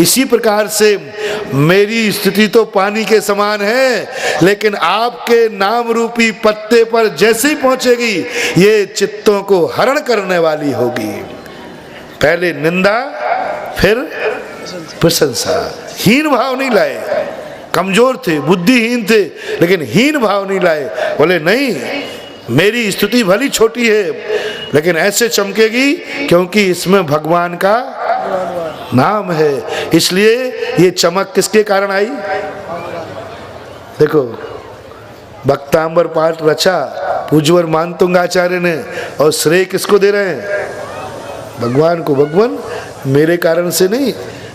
इसी प्रकार से मेरी स्थिति तो पानी के समान है, लेकिन आपके नाम रूपी पत्ते पर जैसे ही पहुंचेगी ये चित्तों को हरण करने वाली होगी। पहले निंदा फिर प्रशंसा। हीन भाव नहीं लाए, कमजोर थे, बुद्धिहीन थे, लेकिन हीन भाव नहीं लाए। बोले नहीं, मेरी स्तुति भली छोटी है लेकिन ऐसे चमकेगी क्योंकि इसमें भगवान का नाम है। इसलिए ये चमक किसके कारण आई? देखो, भक्तांबर पाठ रचा पूज्यवर मानतुंग आचार्य ने, और श्रेय किसको दे रहे हैं? भगवान को। भगवान मेरे कारण से नहीं,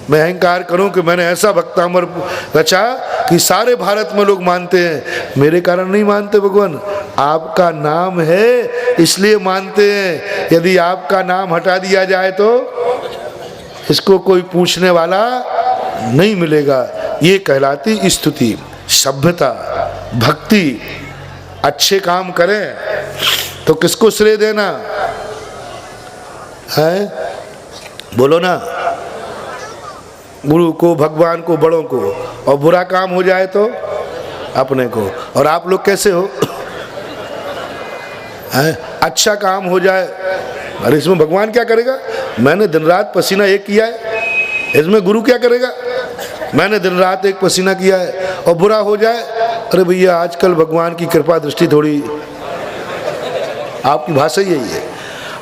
मैं अहंकार करूं कि मैंने ऐसा भक्तांबर रचा कि सारे भारत में लोग मानते हैं, मेरे कारण नहीं मानते भगवान, आपका नाम है इसलिए मानते हैं। यदि आपका नाम हटा दिया जाए तो इसको कोई पूछने वाला नहीं मिलेगा। ये कहलाती स्तुति, सभ्यता, भक्ति। अच्छे काम करें तो किसको श्रेय देना है? बोलो ना, गुरु को, भगवान को, बड़ों को। और बुरा काम हो जाए तो अपने को। और आप लोग कैसे हो? अच्छा काम हो जाए, अरे इसमें भगवान क्या करेगा? मैंने दिन रात पसीना एक किया है, इसमें गुरु क्या करेगा? मैंने दिन रात एक पसीना किया है। और बुरा हो जाए, अरे भैया आजकल भगवान की कृपा दृष्टि थोड़ी, आपकी भाषा यही है।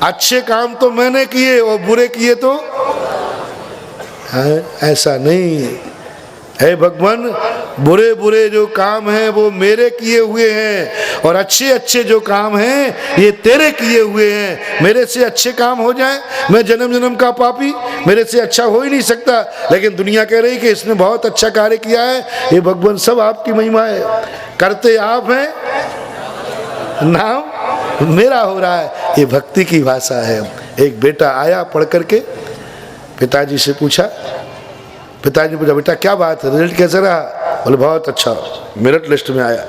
अच्छे काम तो मैंने किए और बुरे किए तो ऐसा नहीं है भगवान। बुरे बुरे जो काम हैं वो मेरे किए हुए हैं, और अच्छे अच्छे जो काम हैं ये तेरे किए हुए हैं। मेरे से अच्छे काम हो जाए, मैं जन्म जन्म का पापी, मेरे से अच्छा हो ही नहीं सकता, लेकिन दुनिया कह रही कि इसने बहुत अच्छा कार्य किया है। ये भगवान सब आपकी महिमा है, करते आप हैं, नाम मेरा हो रहा है। ये भक्ति की भाषा है। एक बेटा आया पढ़ करके, पिताजी से पूछा, पिताजी ने पूछा बेटा क्या बात है, रिजल्ट कैसा रहा? बोले बहुत अच्छा, मेरिट लिस्ट में आया।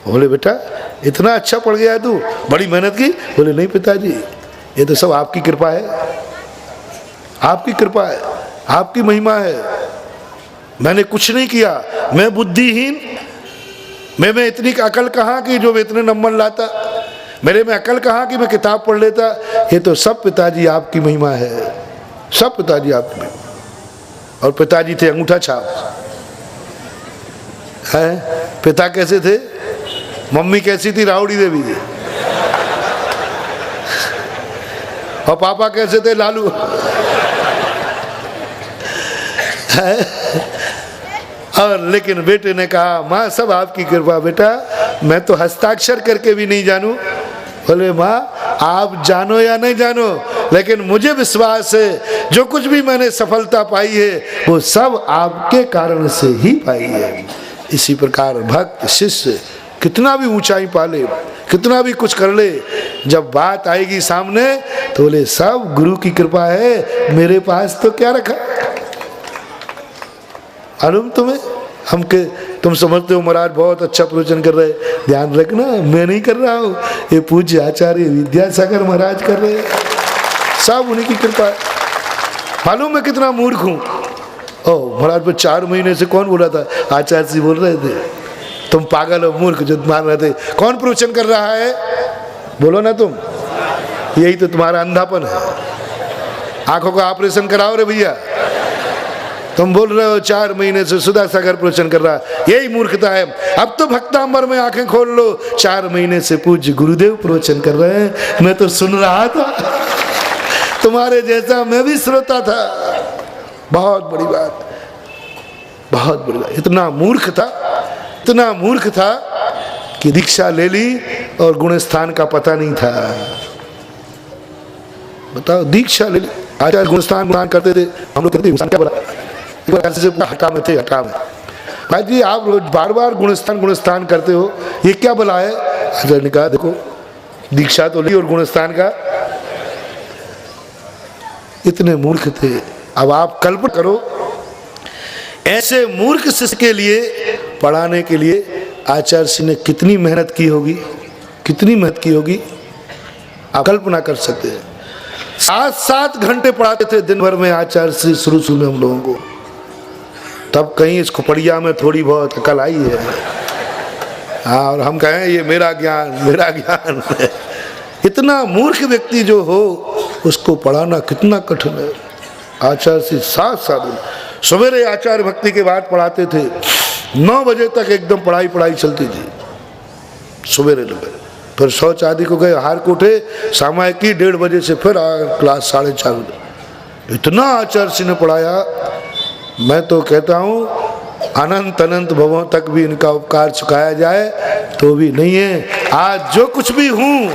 बोले बेटा इतना अच्छा पढ़ गया तू, बड़ी मेहनत की? बोले नहीं पिताजी, ये तो सब आपकी कृपा है, आपकी कृपा है, आपकी महिमा है। मैंने कुछ नहीं किया, मैं बुद्धिहीन, मैं इतनी अकल कहाँ की जो मैं इतने नंबर लाता, मेरे में अकल कहाँ की मैं किताब पढ़ लेता। ये तो सब पिताजी आपकी महिमा है, सब पिताजी आपकी महिमा। और पिताजी थे अंगूठा छाप है। पिता कैसे थे? मम्मी कैसी थी? राउडी देवी। और पापा कैसे थे? लालू। और लेकिन बेटे ने कहा माँ सब आपकी कृपा। बेटा मैं तो हस्ताक्षर करके भी नहीं जानूं। बोले माँ आप जानो या नहीं जानो, लेकिन मुझे विश्वास है जो कुछ भी मैंने सफलता पाई है वो सब आपके कारण से ही पाई है। इसी प्रकार भक्त शिष्य कितना भी ऊंचाई पाले, कितना भी कुछ कर ले, जब बात आएगी सामने तो बोले सब गुरु की कृपा है, मेरे पास तो क्या रखा। मालूम तुम्हें, हम के तुम समझते हो महाराज बहुत अच्छा प्रवचन कर रहे, ध्यान रखना मैं नहीं कर रहा हूँ, ये पूज्य आचार्य विद्यासागर महाराज कर रहे हैं, सब उन्हीं की कृपा है। मालूम मैं कितना मूर्ख हूँ। ओह महाराज पर 4 महीने से कौन बोला था? आचार्य जी बोल रहे थे तुम पागल हो मूर्ख जो मान रहे थे। कौन प्रवचन कर रहा है? बोलो ना तुम, यही तो तुम्हारा अंधापन है। आंखों का ऑपरेशन कराओ रे भैया। तुम बोल रहे हो 4 महीने से सुधा सागर प्रवचन कर रहा, यही मूर्खता है। अब तो भक्तांबर में आंखें खोल लो, 4 महीने से पूज्य गुरुदेव प्रवचन कर रहे हैं, मैं तो सुन रहा था, तुम्हारे जैसा मैं भी श्रोता था। बहुत बड़ी बात, बहुत बड़ी बात। इतना मूर्ख था, इतना मूर्ख था कि दीक्षा ले ली और गुणस्थान का पता नहीं था। बताओ, दीक्षा ले ली, आचार्य गुणस्थान गुणान करते थे, हम लोग करते क्या बोला, हटा में थे, हटा में। भाई जी आप बार बार गुणस्थान गुणस्थान करते हो, ये क्या भला है? आचार्य ने कहा देखो दीक्षा तो ली और गुणस्थान का, इतने मूर्ख थे। अब आप कल्पना करो ऐसे मूर्ख शिष्य के लिए पढ़ाने के लिए आचार्य श्री ने कितनी मेहनत की होगी, कितनी मेहनत की होगी, आप कल्पना कर सकते हैं। 7-7 घंटे पढ़ाते थे दिन भर में आचार्य श्री शुरू में हम लोगों को। तब कहीं इस खोपड़िया में थोड़ी बहुत अकल आई है। हाँ, और हम कहें ये मेरा ज्ञान, मेरा ज्ञान। इतना मूर्ख व्यक्ति जो हो उसको पढ़ाना कितना कठिन है। आचार्य श्री 7 सवेरे आचार्य भक्ति के बाद पढ़ाते थे, 9 बजे तक एकदम पढ़ाई चलती थी सवेरे। फिर शौच आदि को गए, हार को उठे, सामायिक की 1:30 बजे से फिर क्लास 4:30 बजे। इतना आचार्य श्री ने पढ़ाया, मैं तो कहता हूँ अनंत अनंत भवों तक भी इनका उपकार चुकाया जाए तो भी नहीं है। आज जो कुछ भी हूँ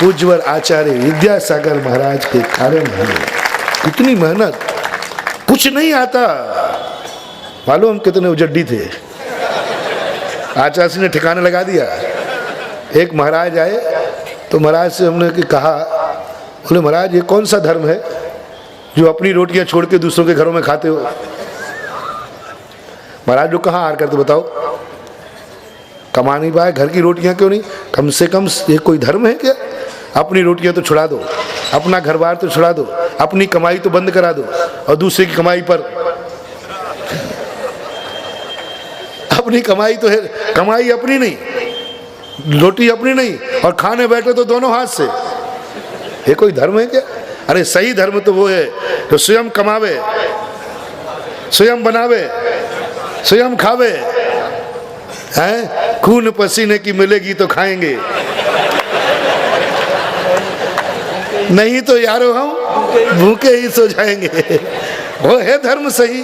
पूज्यवर आचार्य विद्यासागर महाराज के कारण है। इतनी मेहनत, कुछ नहीं आता। मालूम कितने उजड्डी थे, आचार्य श्री ने ठिकाने लगा दिया। एक महाराज आए तो महाराज से हमने कहा, बोले महाराज ये कौन सा धर्म है जो अपनी रोटियां छोड़ के दूसरों के घरों में खाते हो। महाराज लोग कहाँ हार करते बताओ, कमा नहीं पाए, घर की रोटियां क्यों नहीं, कम से कम ये कोई धर्म है क्या। अपनी रोटियां तो छुड़ा दो, अपना घर बार तो छुड़ा दो, अपनी कमाई तो बंद करा दो, और दूसरे की कमाई पर, अपनी कमाई तो है, कमाई अपनी नहीं, रोटी अपनी नहीं, और खाने बैठे तो दोनों हाथ से। ये कोई धर्म है क्या। अरे सही धर्म तो वो है जो स्वयं कमावे, स्वयं बनावे, स्वयं खावे। हैं, खून पसीने की मिलेगी तो खाएंगे, नहीं तो यारो हम भूखे ही सो जाएंगे। वो है धर्म सही।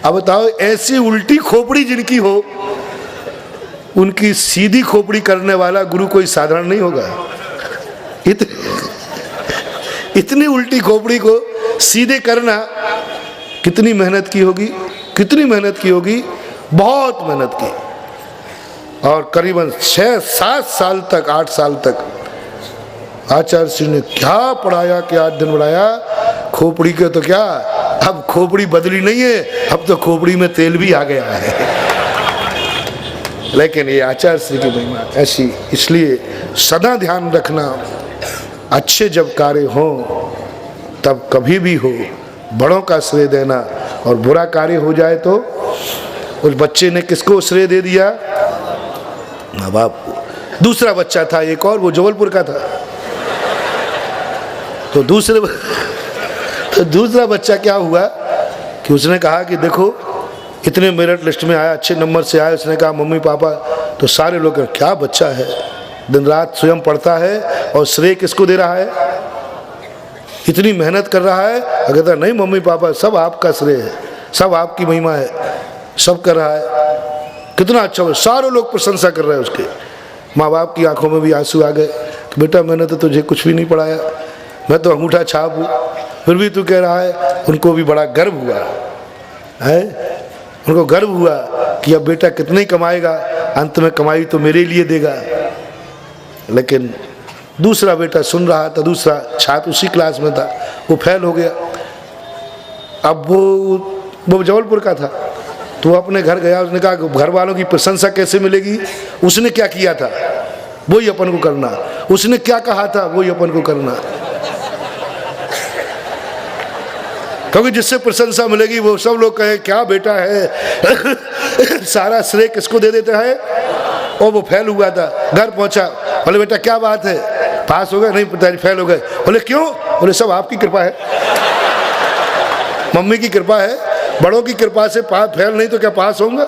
अब बताओ, ऐसी उल्टी खोपड़ी जिनकी हो, उनकी सीधी खोपड़ी करने वाला गुरु कोई साधारण नहीं होगा। इतनी उल्टी खोपड़ी को सीधे करना कितनी मेहनत की होगी, कितनी मेहनत की होगी, बहुत मेहनत की। और करीबन 6-7 साल तक, 8 साल तक आचार्य श्री ने क्या पढ़ाया, क्या अध्ययन बढ़ाया। खोपड़ी के तो क्या, अब खोपड़ी बदली नहीं है, अब तो खोपड़ी में तेल भी आ गया है। लेकिन ये आचार्य श्री की महिमा ऐसी, इसलिए सदा ध्यान रखना, अच्छे जब कार्य हो तब कभी भी हो बड़ों का श्रेय देना, और बुरा कार्य हो जाए तो उस बच्चे ने किसको श्रेय दे दिया, माँ बाप को। दूसरा बच्चा था एक और, वो जबलपुर का था। तो दूसरा बच्चा क्या हुआ कि उसने कहा कि देखो इतने मेरिट लिस्ट में आया, अच्छे नंबर से आया। उसने कहा मम्मी पापा, तो सारे लोग क्या बच्चा है, दिन रात स्वयं पढ़ता है और श्रेय किसको दे रहा है, इतनी मेहनत कर रहा है। अगर तो नहीं मम्मी पापा, सब आपका श्रेय है, सब आपकी महिमा है, सब कर रहा है, कितना अच्छा है। सारे लोग प्रशंसा कर रहे हैं उसके। माँ बाप की आंखों में भी आंसू आ गए कि बेटा मैंने तो तुझे कुछ भी नहीं पढ़ाया, मैं तो अंगूठा छाप हूँ, फिर भी तू कह रहा है। उनको भी बड़ा गर्व हुआ है, उनको गर्व हुआ कि अब बेटा कितना ही कमाएगा, अंत में कमाई तो मेरे लिए देगा। लेकिन दूसरा बेटा सुन रहा था, दूसरा छात्र उसी क्लास में था, वो फेल हो गया। अब वो जबलपुर का था, तो वो अपने घर गया। उसने कहा घर वालों की प्रशंसा कैसे मिलेगी, उसने क्या किया था वही अपन को करना, उसने क्या कहा था वही अपन को करना। क्योंकि जिससे प्रशंसा मिलेगी वो सब लोग कहे क्या बेटा है सारा श्रेय किसको दे देता है। और वो फेल हुआ था, घर पहुंचा, बोले बेटा क्या बात है, पास हो गए, नहीं पिताजी फेल हो गए। बोले क्यों, बोले सब आपकी कृपा है, मम्मी की कृपा है, बड़ों की कृपा से फेल नहीं तो क्या पास होऊंगा।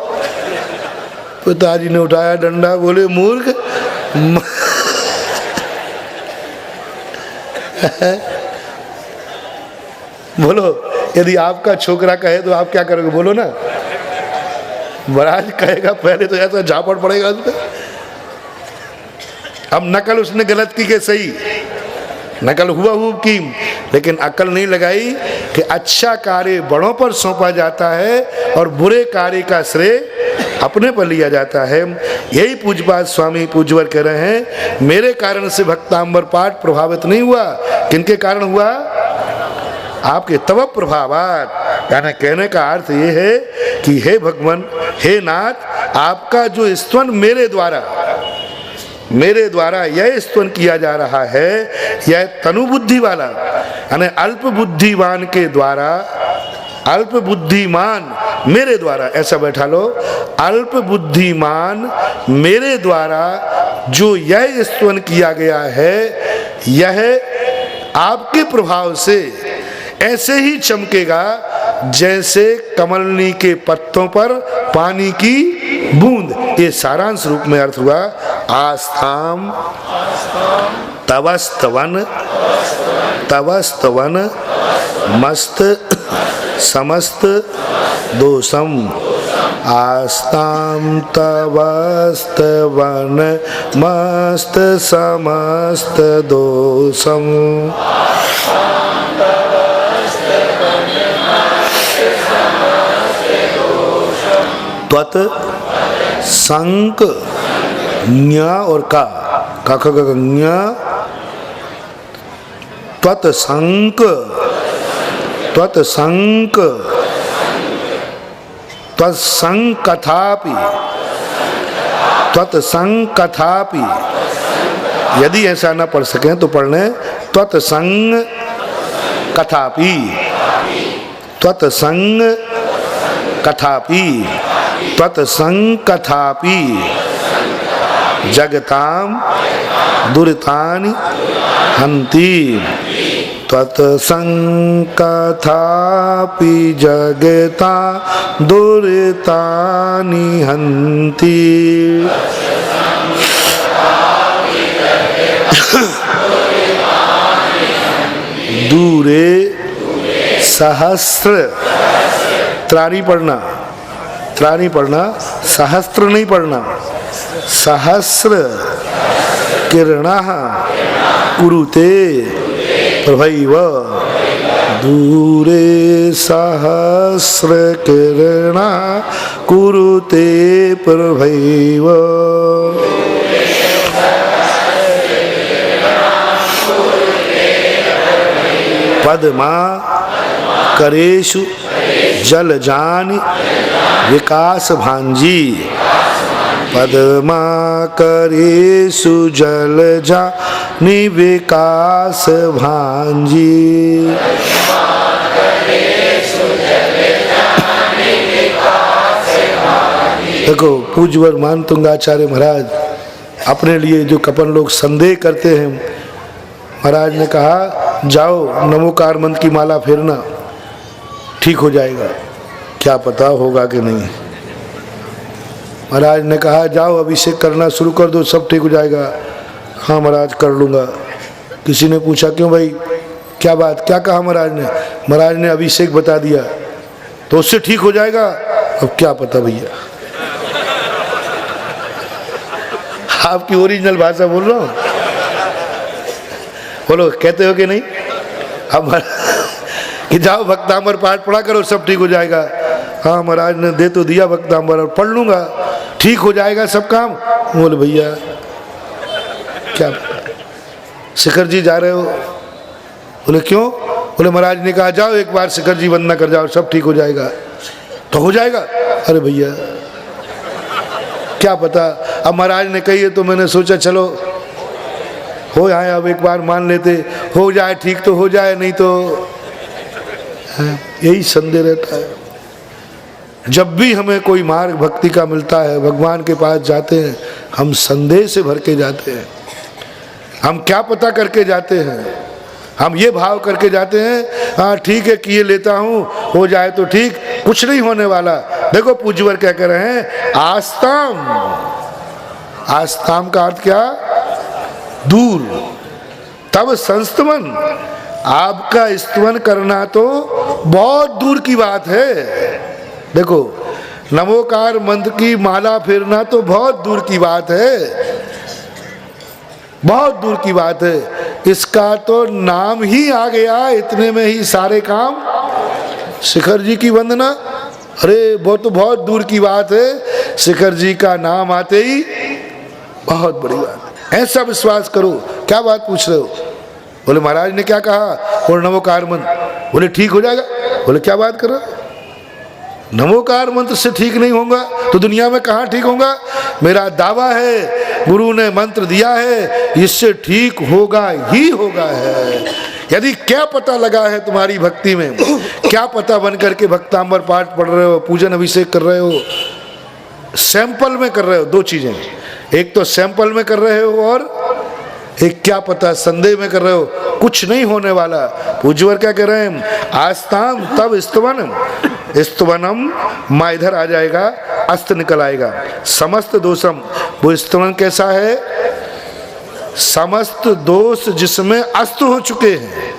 पिताजी ने उठाया डंडा, बोले मूर्ख बोलो यदि आपका छोकरा कहे तो आप क्या करोगे, बोलो ना। महाराज कहेगा पहले तो ऐसा झापड़ पड़ेगा उस पर। अब नकल उसने गलत की के सही, नकल हुआ की, लेकिन अकल नहीं लगाई कि अच्छा कार्य बड़ों पर सौंपा जाता है और बुरे कार्य का श्रेय अपने पर लिया जाता है। यही पूज्यपाद स्वामी पूज्यवर कह रहे हैं, मेरे कारण से भक्तांबर पाठ प्रभावित नहीं हुआ, किनके कारण हुआ, आपके तव प्रभावात, यानी कहने का अर्थ ये है कि हे भगवान, हे नाथ, आपका जो स्तवन मेरे द्वारा यह स्तवन किया जा रहा है, यह तनुबुद्धि वाला यानी अल्प बुद्धिमान के द्वारा, अल्प बुद्धिमान मेरे द्वारा, ऐसा बैठा लो, अल्प बुद्धिमान मेरे द्वारा जो यह स्तवन किया गया है, यह आपके प्रभाव से ऐसे ही चमकेगा जैसे कमलनी के पत्तों पर पानी की बूंद। ये सारांश रूप में अर्थ हुआ आस्थाम तवस्तवन मस्त समस्त दोषम। आस्ताम तवस्तवन मस्त समस्त दोषम। त्वत संक न्य और का न्य त्वत संक त्वत्संकथापि। यदि ऐसा ना पढ़ सकें तो पढ़ लें त्वत्संकथापि जगताम दुरितानि हन्ति। त्वत्संकथापि जगता दुरितानि हन्ति। दूरे सहस्र, त्राणी पढ़ना, सहस्त्र नहीं पढ़ना, सहस्र किरणः कुरुते प्रभैव। दूरे सहस्र किरणः कुरुते प्रभैव। पद्मा करेषु जलजानि विकास भांजी। पद्मा करेषु जलजानि विकास भांजी। देखो पूज्यवर मानतुंग आचार्य महाराज अपने लिए जो कपन लोग संदेह करते हैं, महाराज ने कहा जाओ नमोकार मंत्र की माला फेरना, ठीक हो जाएगा। क्या पता होगा कि नहीं। महाराज ने कहा जाओ अभिषेक करना शुरू कर दो, सब ठीक हो जाएगा। हाँ महाराज कर लूँगा। किसी ने पूछा क्यों भाई, क्या बात, क्या कहा महाराज ने? महाराज ने अभिषेक बता दिया तो उससे ठीक हो जाएगा। अब क्या पता भैया, आपकी ओरिजिनल भाषा बोल रहा हूँ, बोलो कहते हो कि नहीं? अब कि जाओ भक्तांबर पाठ पढ़ा करो, सब ठीक हो जाएगा। हाँ महाराज ने दे तो दिया भक्तांबर, और पढ़ लूँगा, ठीक हो जाएगा सब काम। बोले भैया क्या, शिखर जी जा रहे हो? बोले क्यों? बोले महाराज ने कहा जाओ एक बार शिखर जी वंदना कर जाओ, सब ठीक हो जाएगा। तो हो जाएगा? अरे भैया क्या पता। अब महाराज ने कही है तो मैंने सोचा चलो हो जाए, अब एक बार मान लेते, हो जाए ठीक तो हो जाए, नहीं तो यही संदेह रहता है। जब भी हमें कोई मार्ग भक्ति का मिलता है, भगवान के पास जाते हैं, हम संदेह से भर के जाते हैं। हम क्या पता करके जाते हैं? हम ये भाव करके जाते हैं हाँ ठीक है किए लेता हूँ, हो जाए तो ठीक, कुछ नहीं होने वाला। देखो पूज्यवर क्या कह रहे हैं, आस्ताम। आस्ताम का अर्थ क्या? दूर। तब संस्तवन, आपका स्तवन करना तो बहुत दूर की बात है। देखो नमोकार मंत्र की माला फेरना तो बहुत दूर की बात है, बहुत दूर की बात है। इसका तो नाम ही आ गया, इतने में ही सारे काम। शिखर जी की वंदना, अरे वो तो बहुत दूर की बात है, शिखर जी का नाम आते ही बहुत बड़ी बात है। ऐसा विश्वास करो। क्या बात पूछ रहे हो? बोले महाराज ने क्या कहा? और नमोकार मंत्र, बोले ठीक हो जाएगा। बोले क्या बात कर रहे हो? नमोकार मंत्र से ठीक नहीं होगा तो दुनिया में कहाँ ठीक होगा? मेरा दावा है, गुरु ने मंत्र दिया है, इससे ठीक होगा ही होगा है। यदि क्या पता लगा है तुम्हारी भक्ति में, क्या पता बन करके भक्तांबर पाठ पढ़ रहे हो, पूजन अभिषेक कर रहे हो, सैंपल में कर रहे हो। दो चीजें, एक तो सैंपल में कर रहे हो और एक क्या पता संदेह में कर रहे हो, कुछ नहीं होने वाला। पूज्यवर क्या कह रहे हैं? आस्ताम तब स्तवनम, स्तवनम माँ इधर आ जाएगा, अस्त निकल आएगा, समस्त दोषम। वो स्तवन कैसा है? समस्त दोष जिसमें अस्त हो चुके हैं,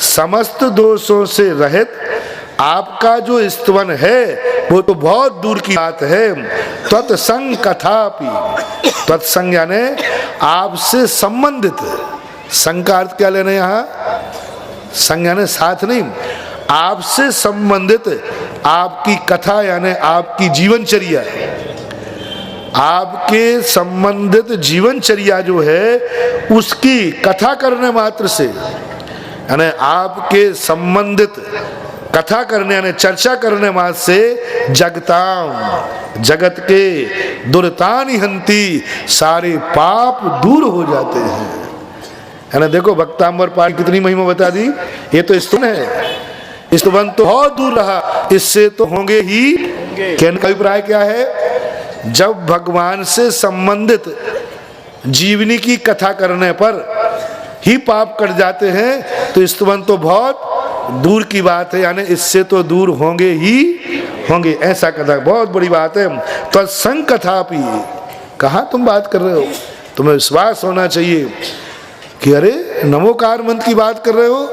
समस्त दोषों से रहित आपका जो स्तवन है वो तो बहुत दूर की बात है। तत्संग कथापि, तत्संग यानी आपसे संबंधित, संग का अर्थ क्या लेना यहाँ? संग यानी साथ नहीं, आपसे संबंधित आपकी कथा यानी आपकी जीवनचर्या, आपके संबंधित जीवनचर्या जो है उसकी कथा करने मात्र से, यानी आपके संबंधित कथा करने यानी चर्चा करने मात्र से जगताम, जगत के दुर्तानि हंती, सारे पाप दूर हो जाते हैं। है ना? देखो भक्तांबर पाठ कितनी महिमा बता दी। ये तो स्तवन है, स्तवन तो बहुत दूर रहा, इससे तो होंगे ही। कहने का अभिप्राय क्या है? जब भगवान से संबंधित जीवनी की कथा करने पर ही पाप कट जाते हैं तो स्तवन तो बहुत दूर की बात है, यानी इससे तो दूर होंगे ही होंगे। ऐसा कथा बहुत बड़ी बात है। तो संग कथापि, कहाँ तुम बात कर रहे हो? तुम्हें विश्वास होना चाहिए कि अरे नमोकार मंत्र की बात कर रहे हो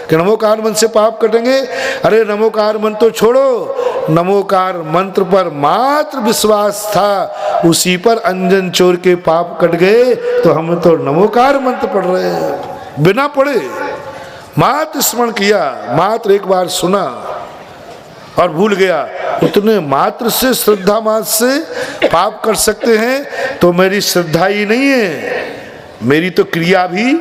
कि नमोकार मंत्र से पाप कटेंगे। अरे नमोकार मंत्र तो छोड़ो, नमोकार मंत्र पर मात्र विश्वास था, उसी पर अंजन चोर के पाप कट गए। तो हम तो नमोकार मंत्र पढ़ रहे हैं, बिना पढ़े मात्र स्मरण किया, मात्र एक बार सुना और भूल गया, उतने मात्र से श्रद्धा मात्र से पाप कर सकते हैं। तो मेरी श्रद्धा ही नहीं है, मेरी तो क्रिया भी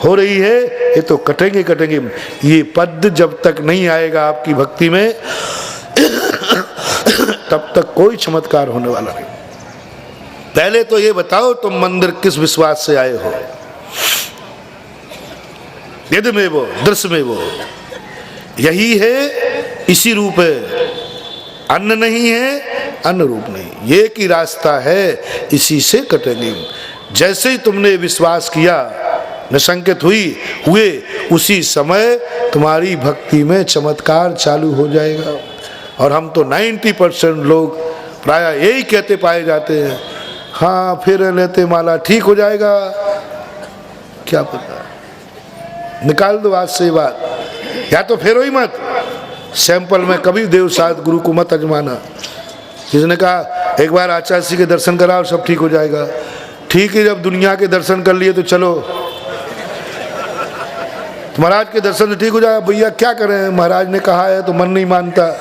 हो रही है, ये तो कटेंगे कटेंगे। ये पद जब तक नहीं आएगा आपकी भक्ति में तब तक कोई चमत्कार होने वाला नहीं। पहले तो ये बताओ तुम मंदिर किस विश्वास से आए हो? यदि में वो दृश्य में वो यही है, इसी रूप है, अन्न नहीं है, अन्न रूप नहीं, ये की रास्ता है, इसी से कटेंगे। जैसे ही तुमने विश्वास किया, निशंकित हुए, उसी समय तुम्हारी भक्ति में चमत्कार चालू हो जाएगा। और हम तो 90% लोग प्राय यही कहते पाए जाते हैं, हाँ फिर लेते माला ठीक हो जाएगा। क्या पता, निकाल दो आज से ये बात, या तो फेरो ही मत। सैंपल में कभी देव साध गुरु को मत अजमाना। जिसने कहा एक बार आचार्य जी के दर्शन करा और सब ठीक हो जाएगा, ठीक है, जब दुनिया के दर्शन कर लिए तो चलो महाराज के दर्शन से ठीक हो जाएगा। भैया क्या करें, महाराज ने कहा है तो मन नहीं मानता।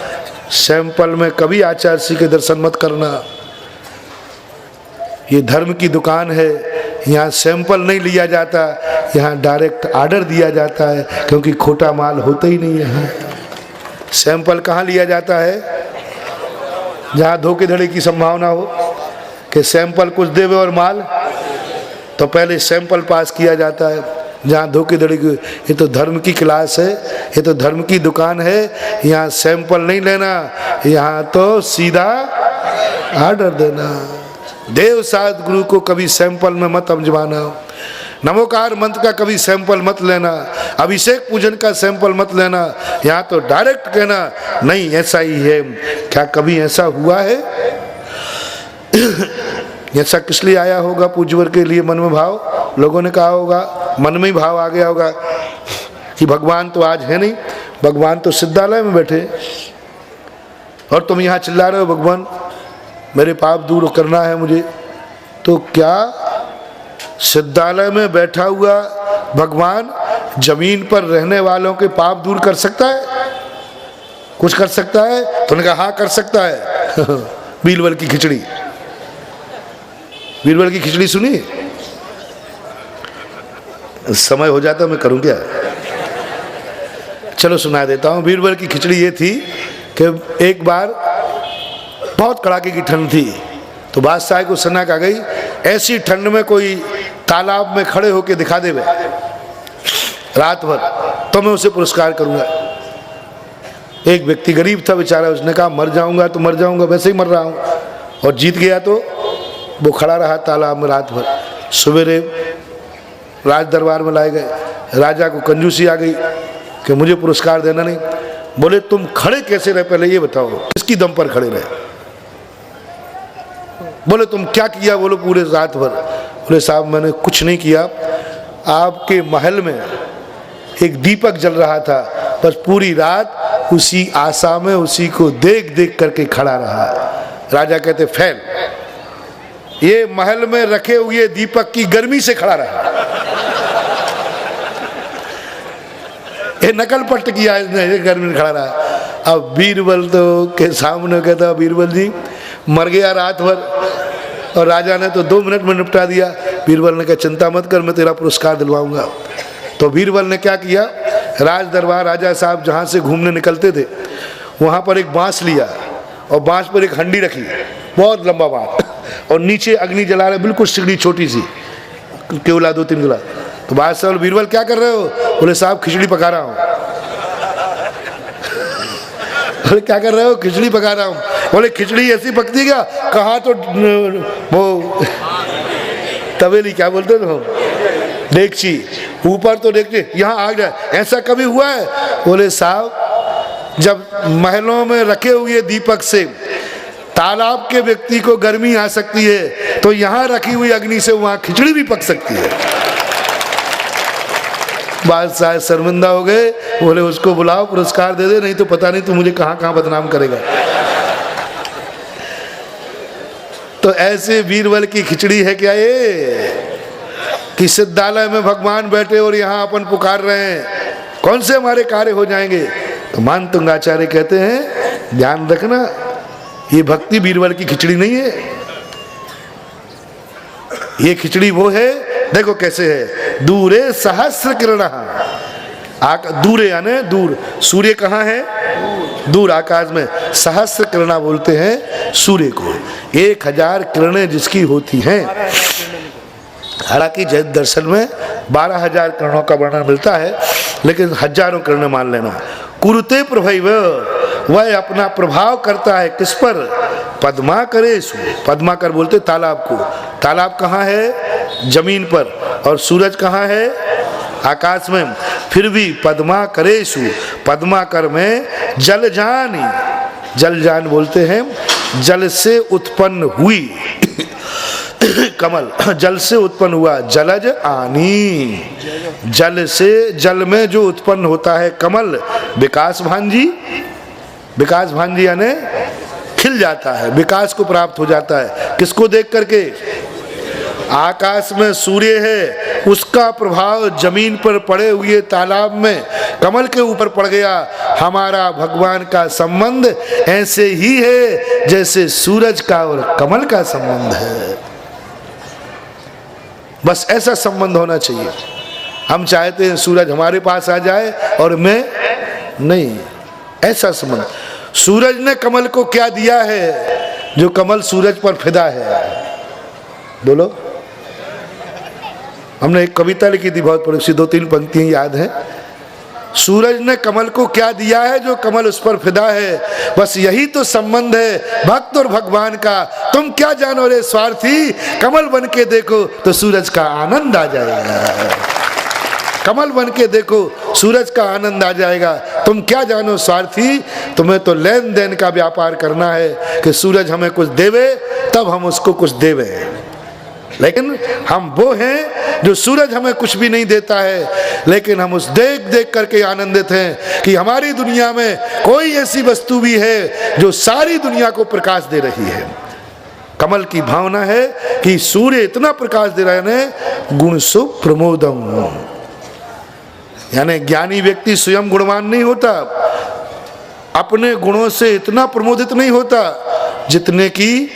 सैंपल में कभी आचार्य जी के दर्शन मत करना। ये धर्म की दुकान है, यहाँ सैंपल नहीं लिया जाता, यहाँ डायरेक्ट ऑर्डर दिया जाता है, क्योंकि खोटा माल होता ही नहीं है। सैंपल कहाँ लिया जाता है? जहाँ धोखेधड़ी की संभावना हो कि सैंपल कुछ देवे और माल, तो पहले सैंपल पास किया जाता है। जहाँ धोखेधड़ी की, ये तो धर्म की क्लास है, ये तो धर्म की दुकान है, यहाँ सैंपल नहीं लेना, यहाँ तो सीधा ऑर्डर देना। देव साध गुरु को कभी सैंपल में मत अजमाना। नमोकार मंत्र का कभी सैंपल मत लेना, अभिषेक पूजन का सैंपल मत लेना। यहाँ तो डायरेक्ट कहना नहीं ऐसा ही है। क्या कभी ऐसा हुआ है? ऐसा किस लिए आया होगा? पूज्यवर के लिए मन में भाव, लोगों ने कहा होगा, मन में ही भाव आ गया होगा कि भगवान तो आज है नहीं, भगवान तो सिद्धालय में बैठे, और तुम यहाँ चिल्ला रहे हो भगवान मेरे पाप दूर करना है मुझे। तो क्या सिद्धालय में बैठा हुआ भगवान जमीन पर रहने वालों के पाप दूर कर सकता है? कुछ कर सकता है? तो उन्होंने कहा हाँ कर सकता है। बीरबल की खिचड़ी, बीरबल की खिचड़ी सुनी? समय हो जाता मैं करूं क्या? चलो सुना देता हूं। बीरबल की खिचड़ी ये थी कि एक बार बहुत कड़ाके की ठंड थी, तो बादशाह को सनक आ गई, ऐसी ठंड में कोई तालाब में खड़े होके दिखा दे रात भर तो मैं उसे पुरस्कार करूंगा। एक व्यक्ति गरीब था बेचारा, उसने कहा मर जाऊंगा तो मर जाऊंगा, वैसे ही मर रहा हूं, और जीत गया तो वो खड़ा रहा तालाब में रात भर। सवेरे राज दरबार में लाए गए, राजा को कंजूसी आ गई कि मुझे पुरस्कार देना नहीं। बोले तुम खड़े कैसे रहे, पहले ये बताओ, किसकी दम पर खड़े रहे? बोले तुम क्या किया? बोलो पूरे रात भर। बोले साहब मैंने कुछ नहीं किया, आपके महल में एक दीपक जल रहा था, बस पूरी रात उसी आशा में उसी को देख देख करके खड़ा रहा। राजा कहते फैल, ये महल में रखे हुए दीपक की गर्मी से खड़ा रहा, ये नकल पट्ट किया इसने, ये गर्मी में खड़ा रहा। अब बीरबल तो के सामने कहता बीरबल जी मर गया रात भर, और राजा ने तो 2 मिनट में निपटा दिया। बीरबल ने कहा चिंता मत कर, मैं तेरा पुरस्कार दिलवाऊंगा। तो बीरबल ने क्या किया, राज दरबार राजा साहब जहाँ से घूमने निकलते थे वहाँ पर एक बांस लिया, और बांस पर एक हंडी रखी, बहुत लंबा बांस, और नीचे अग्नि जला रहे, बिल्कुल सिगड़ी छोटी सी, केवला 2-3 गिला। तो बादशाह बीरबल क्या कर रहे हो? बोले साहब खिचड़ी पका रहा हूँ। बोले क्या कर रहे हो? खिचड़ी पका रहा हूँ। बोले खिचड़ी ऐसी पकती क्या? कहा तो वो तवेली, क्या बोलते हो, डेगची, ऊपर तो देखते यहाँ आग है, ऐसा कभी हुआ है? बोले साहब जब महलों में रखे हुए दीपक से तालाब के व्यक्ति को गर्मी आ सकती है, तो यहाँ रखी हुई अग्नि से वहाँ खिचड़ी भी पक सकती है। बादशाह शर्मिंदा हो गए, बोले उसको बुलाओ पुरस्कार दे दे, नहीं तो पता नहीं तू मुझे कहाँ कहाँ बदनाम करेगा। तो ऐसे बीरबल की खिचड़ी है क्या ये, कि सिद्धालय में भगवान बैठे और यहाँ अपन पुकार रहे हैं, कौन से हमारे कार्य हो जाएंगे? तो मानतुंगाचार्य कहते हैं ध्यान रखना, ये भक्ति बीरबल की खिचड़ी नहीं है, ये खिचड़ी वो है, देखो कैसे है, दूरे सहस्र किरण, दूरे यानी दूर, सूर्य कहाँ है? दूर आकाश में, सहस्र किरणा बोलते हैं सूर्य को, 1000 किरणें जिसकी होती हैं। हालांकि जैन दर्शन में 12000 किरणों का वर्णन मिलता है, लेकिन हजारों किरणें मान लेना। कुरुते प्रभैव, वह अपना प्रभाव करता है किस पर? पद्माकरेषु, पद्माकर बोलते तालाब को। तालाब कहाँ है? जमीन पर, और सूरज कहाँ है? आकाश में। फिर भी पद्माकरेषु, पद्माकर में जलजानी, जलजान बोलते हैं जल से उत्पन्न हुई कमल, जल से उत्पन्न हुआ, जलज आनी, जल से, जल में जो उत्पन्न होता है कमल, विकास भांजी, विकास भांजी यानी खिल जाता है, विकास को प्राप्त हो जाता है। किसको देख करके? आकाश में सूर्य है, उसका प्रभाव जमीन पर पड़े हुए तालाब में कमल के ऊपर पड़ गया। हमारा भगवान का संबंध ऐसे ही है जैसे सूरज का और कमल का संबंध है, बस ऐसा संबंध होना चाहिए। हम चाहते हैं सूरज हमारे पास आ जाए और मैं नहीं, ऐसा संबंध। सूरज ने कमल को क्या दिया है जो कमल सूरज पर फिदा है? बोलो। हमने एक कविता लिखी थी बहुत बड़ी, 2-3 पंक्तियां याद है। सूरज ने कमल को क्या दिया है जो कमल उस पर फिदा है? बस यही तो संबंध है भक्त और भगवान का। तुम क्या जानो रे स्वार्थी, कमल बन के देखो तो सूरज का आनंद आ जाएगा। कमल बन के देखो, सूरज का आनंद आ जाएगा। तुम क्या जानो स्वार्थी, तुम्हें तो लेन देन का व्यापार करना है कि सूरज हमें कुछ देवे तब हम उसको कुछ देवे, लेकिन हम वो हैं जो सूरज हमें कुछ भी नहीं देता है, लेकिन हम उस देख देख करके आनंदित हैं कि हमारी दुनिया में कोई ऐसी वस्तु भी है जो सारी दुनिया को प्रकाश दे रही है। कमल की भावना है कि सूर्य इतना प्रकाश दे रहा है, गुण सु प्रमोदम, यानी ज्ञानी व्यक्ति स्वयं गुणवान नहीं होता, अपने गुणों से इतना प्रमोदित नहीं होता जितने कि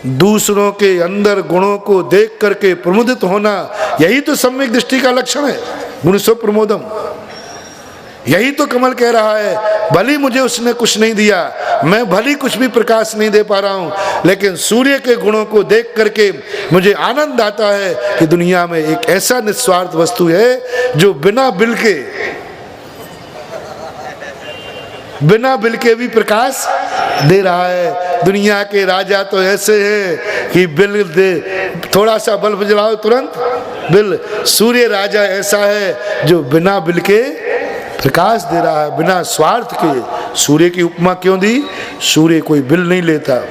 दूसरों के अंदर गुणों को देख करके प्रमुदित होना। यही तो सम्यक दृष्टि का लक्षण है, गुण सो प्रमोदम। यही तो कमल कह रहा है, भली मुझे उसने कुछ नहीं दिया, मैं भली कुछ भी प्रकाश नहीं दे पा रहा हूं, लेकिन सूर्य के गुणों को देख करके मुझे आनंद आता है कि दुनिया में एक ऐसा निस्वार्थ वस्तु है जो बिना बिल के भी प्रकाश दे रहा है। दुनिया के राजा तो ऐसे हैं कि बिल दे, थोड़ा सा बल्ब जलाओ तुरंत बिल। सूर्य राजा ऐसा है जो बिना बिल के प्रकाश दे रहा है, बिना स्वार्थ के। सूर्य की उपमा क्यों दी? सूर्य कोई बिल नहीं लेता,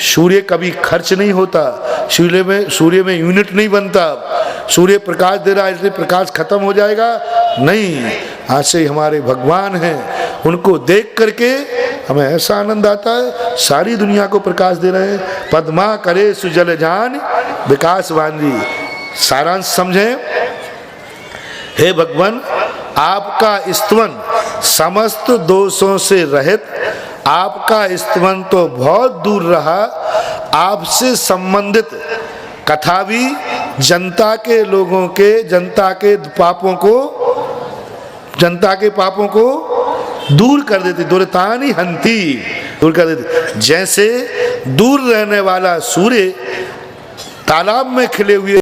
सूर्य कभी खर्च नहीं होता, सूर्य में यूनिट नहीं बनता। सूर्य प्रकाश दे रहा है इसलिए प्रकाश खत्म हो जाएगा नहीं। ऐसे हमारे भगवान हैं, उनको देख करके हमें ऐसा आनंद आता है, सारी दुनिया को प्रकाश दे रहे हैं। पद्मा करे सुजल जान विकास वांजी। सारांश समझें, हे भगवान, आपका स्तवन समस्त दोषों से रहित, आपका स्तवन तो बहुत दूर रहा। आपसे संबंधित कथा भी जनता के लोगों के, जनता के पापों को दूर कर देती। दुरतानी हंती, दूर कर देती। जैसे दूर रहने वाला सूर्य तालाब में खिले हुए